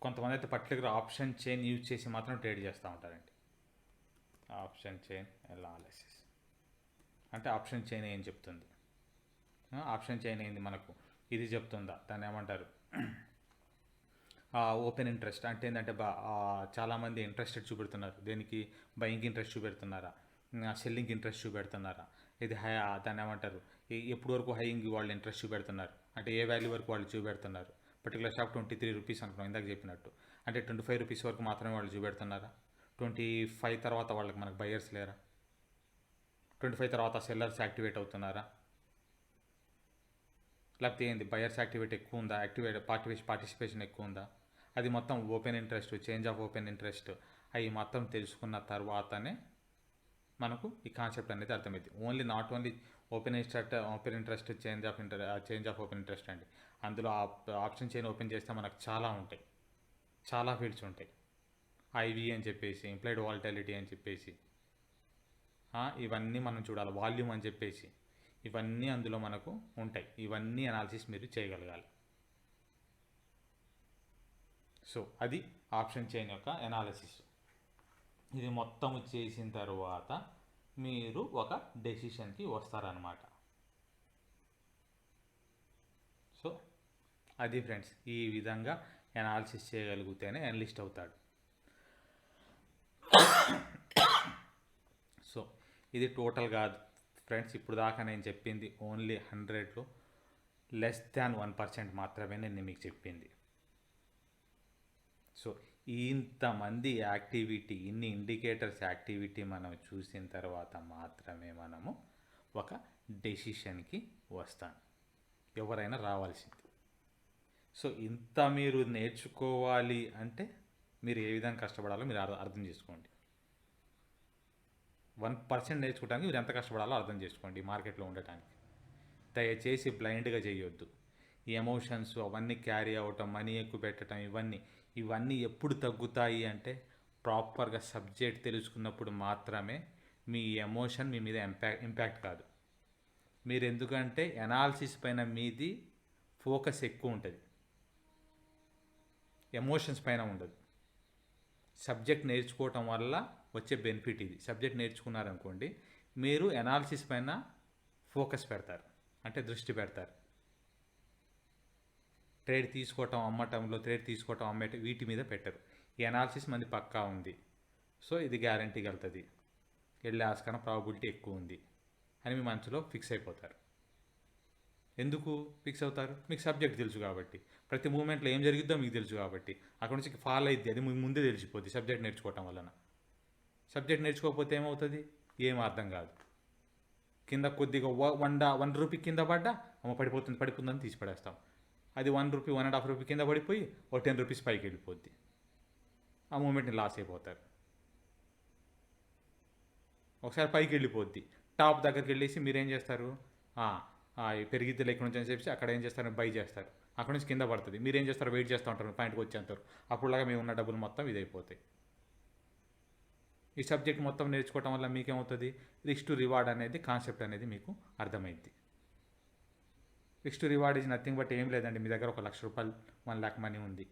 కొంతమంది అయితే పర్టికులర్గా ఆప్షన్ చైన్ యూజ్ చేసి మాత్రం ట్రేడ్ చేస్తూ ఉంటారండి. ఆప్షన్ చైన్ ఎనాలిసిస్ అంటే ఆప్షన్ చైన్ ఏం చెప్తుంది? ఆప్షన్ చైన్ ఏంది మనకు? ఇది చెప్తుందా? దాన్ని ఏమంటారు? ఓపెన్ ఇంట్రెస్ట్ అంటే ఏంటంటే చాలామంది ఇంట్రెస్టెడ్ చూపెడుతున్నారు. దేనికి? బయింగ్ ఇంట్రెస్ట్ చూపెడుతున్నారా, సెల్లింగ్ ఇంట్రెస్ట్ చూపెడుతున్నారా? ఇది హై, దాన్ని ఏమంటారు? ఎప్పుడు వరకు హైయింగ్ వాళ్ళు ఇంట్రెస్ట్ చూపెడుతున్నారు, అంటే ఏ వాల్యూ వరకు వాళ్ళు చూపెడుతున్నారు? పర్టికులర్ షాప్ 23 రూపీస్ అనుకున్నాం ఇందాక చెప్పినట్టు, అంటే 25 రూపీస్ వరకు మాత్రమే వాళ్ళు చూపెడుతున్నారా? 25 తర్వాత వాళ్ళకి మనకు బయర్స్ లేరా? 25 తర్వాత సెల్లర్స్ యాక్టివేట్ అవుతున్నారా? లేకపోతే ఏంది, బయర్స్ యాక్టివేట్ ఎక్కువ ఉందా, పార్టిసిపేషన్ ఎక్కువ ఉందా? అది మొత్తం open interest, change of open interest అవి మొత్తం తెలుసుకున్న తర్వాతనే మనకు ఈ కాన్సెప్ట్ అనేది అర్థమైంది. Not only open interest change of open interest అండి. అందులో ఆప్షన్ చైన్ ఓపెన్ చేస్తే మనకు చాలా ఉంటాయి, చాలా ఫీల్డ్స్ ఉంటాయి. ఐవి అని చెప్పేసి, ఇంప్లైడ్ వాలటిలిటీ అని చెప్పేసి, ఇవన్నీ మనం చూడాలి. వాల్యూమ్ అని చెప్పేసి, ఇవన్నీ అందులో మనకు ఉంటాయి. ఇవన్నీ అనాలిసిస్ మీరు చేయగలగాలి. సో అది ఆప్షన్ చైన్ యొక్క అనాలిసిస్. ఇది మొత్తం చేసిన తర్వాత మీరు ఒక డెసిషన్కి వస్తారనమాట. సో అది ఫ్రెండ్స్, ఈ విధంగా అనాలిసిస్ చేయగలిగితేనే అనలిస్ట్ అవుతాడు. సో ఇది టోటల్ కాదు ఫ్రెండ్స్, ఇప్పుడు దాకా నేను చెప్పింది ఓన్లీ 100లో లెస్ దాన్ 1% మాత్రమే నేను మీకు చెప్పింది. సో ఇంతమంది యాక్టివిటీ, ఇన్ని ఇండికేటర్స్ యాక్టివిటీ మనం చూసిన తర్వాత మాత్రమే మనము ఒక డెసిషన్కి వస్తాం, ఎవరైనా రావాల్సింది. సో ఇంత మీరు నేర్చుకోవాలి అంటే మీరు ఏ విధంగా కష్టపడాలో మీరు అర్థం చేసుకోండి. 1% నేర్చుకోవడానికి మీరు ఎంత కష్టపడాలో అర్థం చేసుకోండి మార్కెట్లో ఉండటానికి. దయచేసి బ్లైండ్గా చేయొద్దు. ఈ ఎమోషన్స్ అవన్నీ క్యారీ అవ్వటం, మనీ ఎక్కువ పెట్టడం, ఇవన్నీ ఎప్పుడు తగ్గుతాయి అంటే ప్రాపర్గా సబ్జెక్ట్ తెలుసుకున్నప్పుడు మాత్రమే. మీ ఎమోషన్ మీ మీద ఇంపాక్ట్ కాదు. మీరు ఎందుకంటే ఎనాలిసిస్ పైన మీది ఫోకస్ ఎక్కువ ఉంటుంది, ఎమోషన్స్ పైన ఉండదు. సబ్జెక్ట్ నేర్చుకోవటం వల్ల వచ్చే బెనిఫిట్ ఇది. సబ్జెక్ట్ నేర్చుకున్నారనుకోండి, మీరు ఎనాలిసిస్ పైన ఫోకస్ పెడతారు, అంటే దృష్టి పెడతారు. ట్రేడ్ తీసుకోవటం అమ్మటం వీటి మీద పెట్టరు. ఈ ఎనాలిసిస్ మంది పక్కా ఉంది, సో ఇది గ్యారంటీ వెళ్తుంది, వెళ్ళే ఆస్కారం ప్రాబబిలిటీ ఎక్కువ ఉంది అని మీ మనసులో ఫిక్స్ అయిపోతారు. ఎందుకు ఫిక్స్ అవుతారు? మీకు సబ్జెక్ట్ తెలుసు కాబట్టి, ప్రతి మూమెంట్లో ఏం జరిగిద్దో మీకు తెలుసు కాబట్టి, అక్కడ నుంచి ఫాలో అయింది, అది మీకు ముందే తెలిసిపోద్ది సబ్జెక్ట్ నేర్చుకోవటం వలన. సబ్జెక్ట్ నేర్చుకోకపోతే ఏమవుతుంది? ఏం అర్థం కాదు. కింద కొద్దిగా 1 రూపీ కింద పడ్డా పడిపోతుందని తీసి పడేస్తాం. అది 1 రూపీ 1.5 రూపీ కింద పడిపోయి 10 రూపీస్ పైకి వెళ్ళిపోద్ది. ఆ మూమెంట్ని లాస్ అయిపోతారు. ఒకసారి పైకి వెళ్ళిపోద్ది, టాప్ దగ్గరికి వెళ్ళేసి మీరేం చేస్తారు? పెరిగిద్ది ఎక్కడి నుంచి అని చెప్పి అక్కడ ఏం చేస్తారు? బై చేస్తారు. అక్కడ నుంచి కింద పడుతుంది, మీరేం చేస్తారు? వెయిట్ చేస్తూ ఉంటారు పాయింట్కి వచ్చేంతారు. అప్పుడులాగా మేము ఉన్న డబ్బులు మొత్తం ఇదైపోతాయి. ఈ సబ్జెక్ట్ మొత్తం నేర్చుకోవటం వల్ల మీకేమవుతుంది? రిస్క్ టు రివార్డ్ అనేది కాన్సెప్ట్ అనేది మీకు అర్థమైంది. Risk to reward is nothing but ఏం లేదండి, మీ దగ్గర 1 లక్ష రూపాయలు 1 lakh మనీ ఉంది.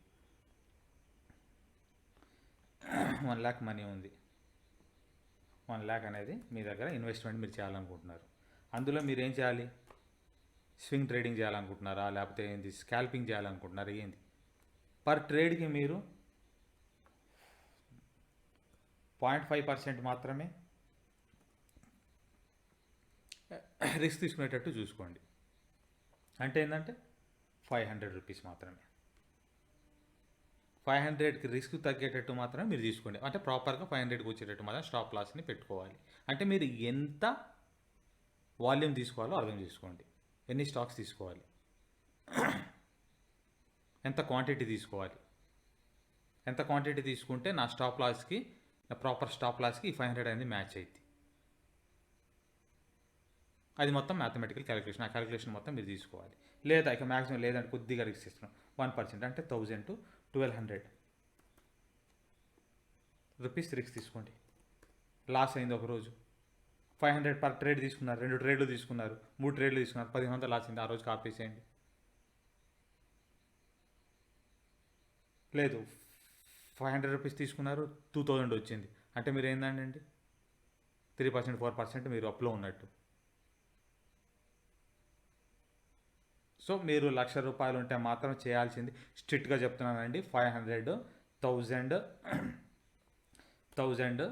1 lakh మనీ ఉంది. 1 lakh అనేది మీ దగ్గర ఇన్వెస్ట్మెంట్ మీరు చేయాలనుకుంటున్నారు. అందులో మీరు ఏం చేయాలి? స్వింగ్ ట్రేడింగ్ చేయాలనుకుంటున్నారా, లేకపోతే ఏంది స్కాల్పింగ్ చేయాలనుకుంటున్నారా, ఏంది? పర్ ట్రేడ్కి మీరు 0.5% మాత్రమే రిస్క్ తీసుకునేటట్టు చూసుకోండి. అంటే ఏంటంటే 500 రూపీస్ మాత్రమే. 500కి రిస్క్ తగ్గేటట్టు మాత్రమే మీరు తీసుకోండి. అంటే ప్రాపర్గా 500కి వచ్చేటట్టు మాత్రం స్టాప్ లాస్ని పెట్టుకోవాలి. అంటే మీరు ఎంత వాల్యూమ్ తీసుకోవాలో అర్థం చేసుకోండి. ఎన్ని స్టాక్స్ తీసుకోవాలి, ఎంత క్వాంటిటీ తీసుకోవాలి, ఎంత క్వాంటిటీ తీసుకుంటే నా స్టాప్ లాస్కి, నా ప్రాపర్ స్టాప్ లాస్కి ఈ 500 అనేది మ్యాచ్ అయింది. అది మొత్తం మ్యాథమెటికల్ క్యాలిక్యులేషన్. ఆ క్యాలిక్యులేషన్ మొత్తం మీరు తీసుకోవాలి. లేదా ఇక మ్యాక్సిమం లేదంటే కొద్దిగా రిస్క్ ఇస్తున్నాం, 1% అంటే 1000 to 1200 రూపీస్ రిస్క్ తీసుకోండి. లాస్ అయింది ఒకరోజు 500 పర్ ట్రేడ్ తీసుకున్నారు, 2 ట్రేడ్లు తీసుకున్నారు, 3 ట్రేడ్లు తీసుకున్నారు, 1500 లాస్ అయింది. ఆ రోజు ఆపేసేయండి. లేదు 500 రూపీస్ తీసుకున్నారు, 2000 వచ్చింది అంటే మీరు ఏందండి 3%, 4% మీరు అప్లో ఉన్నట్టు. సో మీరు ₹1,00,000 ఉంటే మాత్రం చేయాల్సింది స్ట్రిక్ట్గా చెప్తున్నానండి 500, 1000, 1000,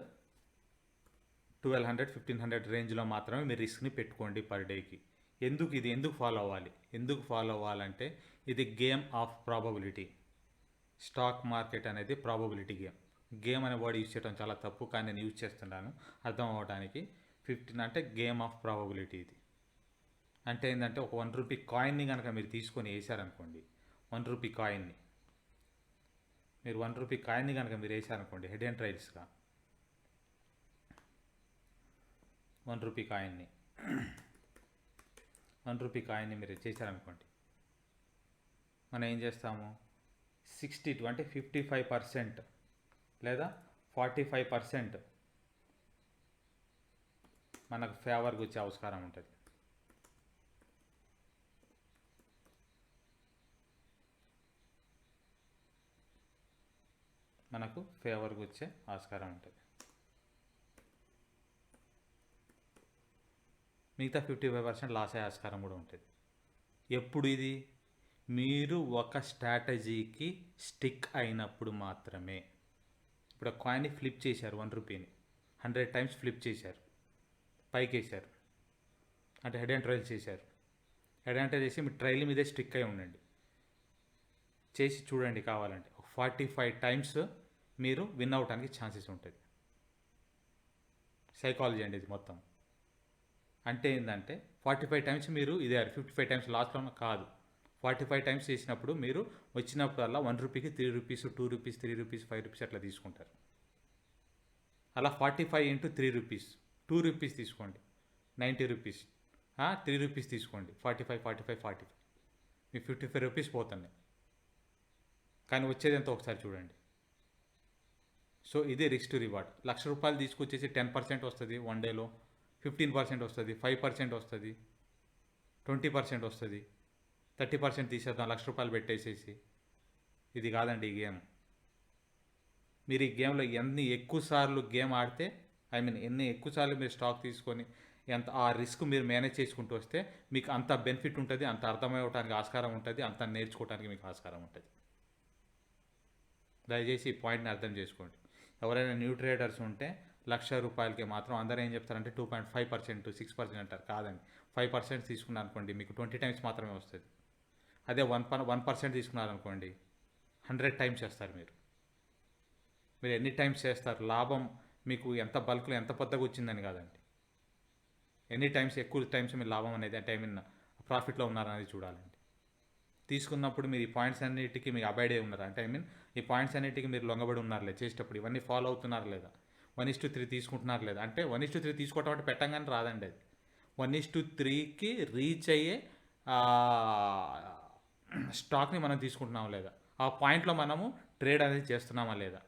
1200, 1500 రేంజ్లో మాత్రమే మీరు రిస్క్ని పెట్టుకోండి పర్ డేకి. ఎందుకు ఫాలో అవ్వాలి? ఎందుకు ఫాలో అవ్వాలంటే ఇది game of probability. Stock market అనేది ప్రాబబిలిటీ గేమ్. గేమ్ అనే వర్డ్ యూజ్ చేయడం చాలా తప్పు, కానీ నేను యూజ్ చేస్తున్నాను అర్థం అవ్వడానికి. 15 అంటే గేమ్ ఆఫ్ ప్రాబబిలిటీ. ఇది అంటే ఏంటంటే ఒక ₹1 కాయిన్ని కనుక మీరు తీసుకొని వేసారనుకోండి, ₹1 కాయిన్ని మీరు ₹1 కాయిన్ని కనుక మీరు వేసారనుకోండి, హెడ్ అండ్ ట్రైల్స్గా ₹1 కాయిన్ని ₹1 కాయిన్ని మీరు చేశారనుకోండి, మనం ఏం చేస్తాము 62 అంటే 55% లేదా 45% మనకు ఫేవర్గా వచ్చే ఆస్కారం ఉంటుంది. మనకు ఫేవర్గా వచ్చే ఆస్కారం ఉంటుంది. మిగతా 55% లాస్ అయ్యే ఆస్కారం కూడా ఉంటుంది. ఎప్పుడు ఇది? మీరు ఒక స్ట్రాటజీకి స్టిక్ అయినప్పుడు మాత్రమే. ఇప్పుడు ఆ కాయిన్ని ఫ్లిప్ చేశారు, ₹1ని 100 టైమ్స్ ఫ్లిప్ చేశారు, పైకి వేశారు అంటే హెడ్ అండ్ ట్రైల్ చేశారు. హెడ్ అండ్ ట్రైల్ చేసి మీ ట్రైల్ మీదే స్టిక్ అయి ఉండండి. చేసి చూడండి, కావాలంటే 45 టైమ్స్ మీరు విన్ అవడానికి ఛాన్సెస్ ఉంటుంది. సైకాలజీ అండి ఇది మొత్తం. అంటే ఏంటంటే 45 టైమ్స్ మీరు ఇదే 55 టైమ్స్ లాస్ట్లో కాదు. 45 టైమ్స్ చేసినప్పుడు మీరు వచ్చినప్పుడల్లా ₹1కి ₹3, ₹2, ₹3, ₹5 అట్లా తీసుకుంటారు. అలా 45 ఇంటూ ₹3, ₹2 తీసుకోండి, ₹90, ₹3 తీసుకోండి, 45 మీ ₹55 పోతున్నాయి. కానీ వచ్చేది ఎంత ఒకసారి చూడండి. సో ఇదే రిస్క్ టు రివార్డ్. ₹1,00,000 తీసుకొచ్చేసి 10% వస్తుంది వన్ డేలో, 15% వస్తుంది, 5% వస్తుంది, 20% వస్తుంది, 30% తీసేద్దాం ₹1,00,000 పెట్టేసేసి. ఇది కాదండి ఈ గేమ్. మీరు ఈ గేమ్లో ఎన్ని ఎక్కువసార్లు గేమ్ ఆడితే, ఎన్ని ఎక్కువసార్లు మీరు స్టాక్ తీసుకొని ఎంత ఆ రిస్క్ మీరు మేనేజ్ చేసుకుంటూ వస్తే మీకు అంత బెనిఫిట్ ఉంటుంది, అంత అర్థమవడానికి ఆస్కారం ఉంటుంది, అంత నేర్చుకోవడానికి మీకు ఆస్కారం ఉంటుంది. దయచేసి ఈ పాయింట్ని అర్థం చేసుకోండి. ఎవరైనా న్యూ ట్రేడర్స్ ఉంటే ₹1,00,000కి మాత్రం అందరూ ఏం చెప్తారంటే 2.5%, 6% అంటారు. కాదండి, 5% తీసుకున్నారు అనుకోండి మీకు 20 టైమ్స్ మాత్రమే వస్తుంది. అదే 1% తీసుకున్నారనుకోండి 100 టైమ్స్ చేస్తారు. మీరు ఎన్ని టైమ్స్ చేస్తారు, లాభం మీకు ఎంత బల్క్లో ఎంత పెద్దగా వచ్చిందని కాదండి, ఎన్ని టైమ్స్ ఎక్కువ టైమ్స్ మీరు లాభం అనేది అంటే ప్రాఫిట్లో ఉన్నారనేది చూడాలండి. తీసుకున్నప్పుడు మీరు ఈ పాయింట్స్ అన్నిటికీ మీకు అబైడ్ అయి ఉన్నారు అంటే ఈ పాయింట్స్ అన్నిటికీ మీరు లొంగబడి ఉన్నారు లేదా, చేసేటప్పుడు ఇవన్నీ ఫాలో అవుతున్నారు లేదా, 1:3 తీసుకుంటున్నారు లేదా. అంటే 1:3 తీసుకోవటం అంటే పెట్టంగానే రాదండి. అది 1:3కి రీచ్ అయ్యే స్టాక్ని మనం తీసుకుంటున్నామా లేదా, ఆ పాయింట్లో మనము ట్రేడ్ అనేది చేస్తున్నామా లేదా,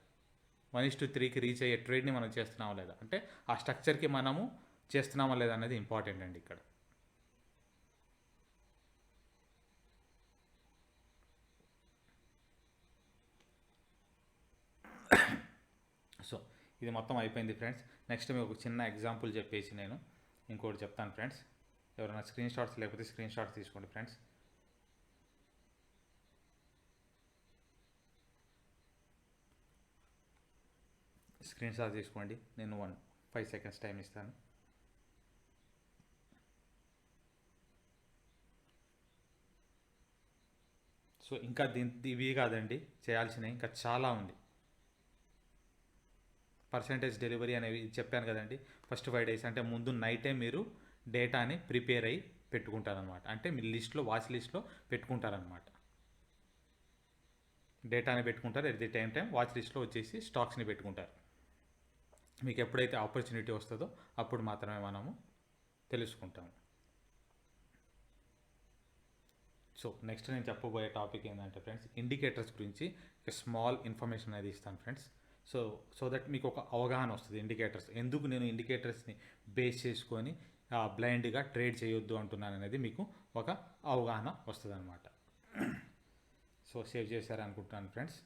1:3కి రీచ్ అయ్యే ట్రేడ్ని మనం చేస్తున్నామా లేదా, అంటే ఆ స్ట్రక్చర్కి మనము చేస్తున్నామా లేదా అనేది ఇంపార్టెంట్ అండి ఇక్కడ. సో ఇది మొత్తం అయిపోయింది ఫ్రెండ్స్. నెక్స్ట్ మీకు ఒక చిన్న ఎగ్జాంపుల్ చెప్పేసి నేను ఇంకోటి చెప్తాను ఫ్రెండ్స్. ఎవరైనా స్క్రీన్ షాట్స్ లేకపోతే స్క్రీన్ షాట్స్ తీసుకోండి ఫ్రెండ్స్. స్క్రీన్ షాట్ తీసుకోండి, నేను 5 సెకండ్స్ టైం ఇస్తాను. సో ఇంకా ఇవి కాదండి చేయాల్సినవి, ఇంకా చాలా ఉంది. పర్సంటేజ్ డెలివరీ అనేవి చెప్పాను కదండి. ఫస్ట్ 5 డేస్ అంటే ముందు నైటే మీరు డేటాని ప్రిపేర్ అయ్యి పెట్టుకుంటారనమాట. అంటే మీ లిస్ట్లో, వాచ్ లిస్ట్లో పెట్టుకుంటారనమాట. డేటాని పెట్టుకుంటారు, ఎట్ ది టైం వాచ్ లిస్ట్లో వచ్చేసి స్టాక్స్ని పెట్టుకుంటారు. మీకు ఎప్పుడైతే ఆపర్చునిటీ వస్తుందో అప్పుడు మాత్రమే మనము తెలుసుకుంటాము. సో నెక్స్ట్ నేను చెప్పబోయే టాపిక్ ఏంటంటే ఫ్రెండ్స్, ఇండికేటర్స్ గురించి ఒక స్మాల్ ఇన్ఫర్మేషన్ అనేది ఇస్తాను ఫ్రెండ్స్. సో దట్ మీకు ఒక అవగాహన వస్తుంది ఇండికేటర్స్, ఎందుకు నేను ఇండికేటర్స్ని బేస్ చేసుకొని బ్లైండ్గా ట్రేడ్ చేయొద్దు అంటున్నాను అనేది మీకు ఒక అవగాహన వస్తుంది అనమాట. సో సేవ్ చేశారనుకుంటున్నాను ఫ్రెండ్స్.